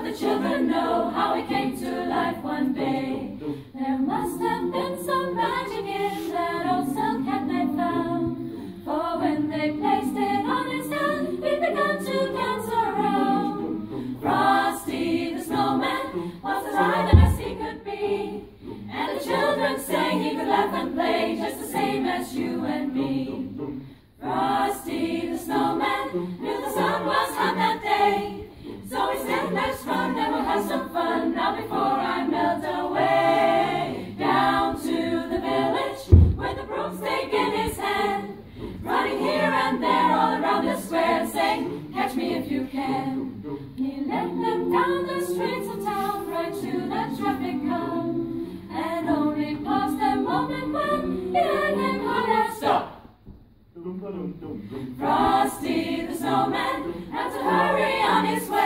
but the children know how he came to life one day. There must have been some magic in that old silk hat they found, for when they placed it on his head, he began to dance around. Frosty the Snowman was as light as he could be, and the children sang he could laugh and play just the same as you and me. Frosty the Snowman knew the sun was hot that day, so he said, let's run and we'll have some fun now before I melt away. Down to the village with the broomstick in his hand, running here and there all around the square, saying, catch me if you can. He led them down the streets of town right to the traffic cone, and only paused a moment when he heard him holler, stop! Frosty the Snowman had to hurry on his way.